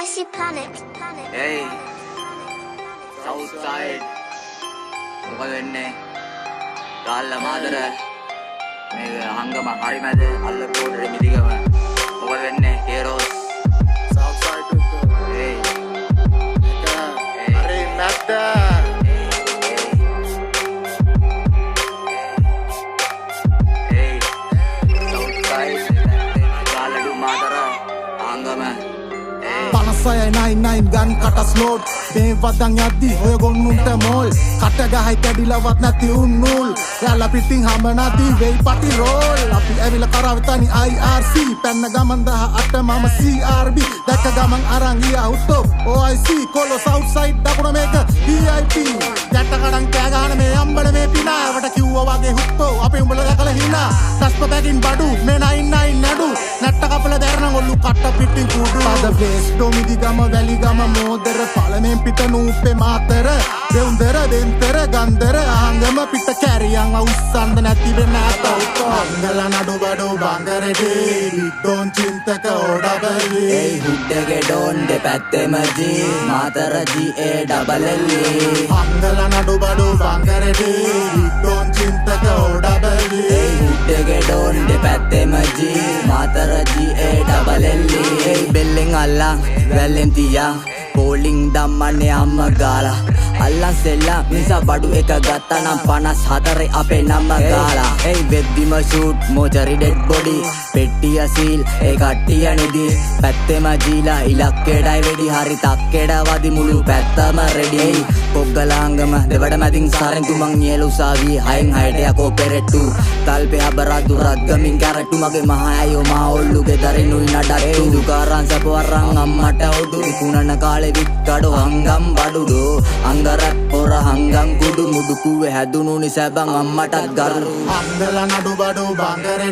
I see planet. Hey, south side. මොකද වෙන්නේ? ගාල්ලා මාතර මේක හංගම හරි මැද අල්ල රෝඩේ මිදිගම. මොකද වෙන්නේ? කේරෝස්. South side to Hey. Hey, Matta. Hey. South side. ගාල්ලා Matara හංගම. පනසය 99 ගන් කට ස්ලෝට් මේ වදන් යද්දි ඔය ගොන්නුන්ට මෝල් කට ගහයි කැඩිලවත් නැති උන්නූල් යාලා පිටින් හඹ නදී වෙයි පටි රෝල් අපි ඇවිල්ලා කරවතනි IRC පැන්න ගමන් 18 මම CRB දැක්ක ගමන් අරන් ගියා උත්තෝ OIC කොළො සවුත් සයිඩ් දකුණ මේක VIP ගැට කඩන් කෑ ගහන මේ අම්බල මේ පිනාවට කිව්වා වගේ හුත්තෝ අපි උඹලා දැකලා හිනා ටස්ප බැගින් බඩු මේ 99 නඩු නැට්ට කපල දැරන ඔල්ලු කට පිටින් කුඩු අද බේස් ඩොමිදි ගම වැලි ගම මෝදර පළමෙන් පිට නූපේ මාතර දෙවුන්දර දෙන්තර ගන්දර ආංගම පිට කැරියන් අවුස්සන්ද නැති වෙන අතවත අංගල නඩු බඩු බංගරේ විඩෝන් චින්තක ඕඩබලි Hey, හුඩ්ඩගේ ඩෝන් දෙපැත්තෙම G Matara GA double L අංගල නඩු බඩු බංගරේ විඩෝන් චින්තක ඕඩබලි Hey, හුඩ්ඩගේ ඩෝන් දෙපැත්තෙම G Matara GA double L Hey, බෙල්ලෙන් අල්ලා වැල්ලෙන් තියා පෝලිං දම්මන්නේ අම්ම ගාලා අල්ලන් සෙල්ලා නිසා බඩු එක ගත්තා නම් 54 අපේ නම ගාලා Hey, වෙද්දිම ෂූට් මොචරි ඩෙඩ් බොඩි පෙට්ටිය සීල් ඒ කට්ටිය නිදි පැත්තෙම ජීලා ඉලක්කෙඩයි වෙඩි හරි තක්කෙඩ වදි මුළු පැත්තම රෙඩි පොග්ගලාංගම දෙවඩ මැදින් සාරෙන් තුමන් නියල උසාවි හයෙන් හයට යකෝ පෙරට්ටු තල්පේ හබරද්දු රත්ගමින් කැරට්ටු මගේ මහා අයෝ මා ඔල්ලුගේ දරිනුයි නඩට්ටු දුකාරන් සපවරන් අම්මට උඩු කුණන කාලේ වික්කඩෝ හංගම් බඩුඩෝ අංගරත් පොර හංගම් කුඩු මුඩුකුවේ හැදුණු නිසබන් අම්මටත් ගරු අංගල නඩු බඩු බංගරේ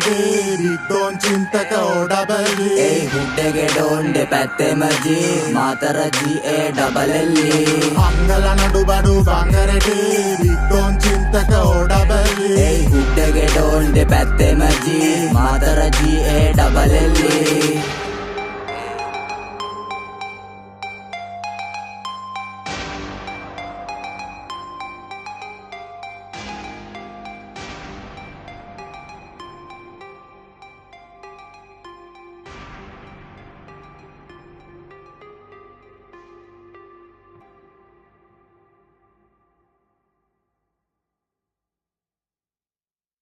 විඩෝන් චින්තක ඕඩබලි Hey, හුඩ්ඩගේ ඩෝන් දෙපැත්තෙම G Matara GA double L අංගල නඩු බඩු බංගරේ විඩෝන් චින්තක ඕඩබලි Hey, හුඩ්ඩගේ ඩෝන් දෙපැත්තෙම G Matara GA double L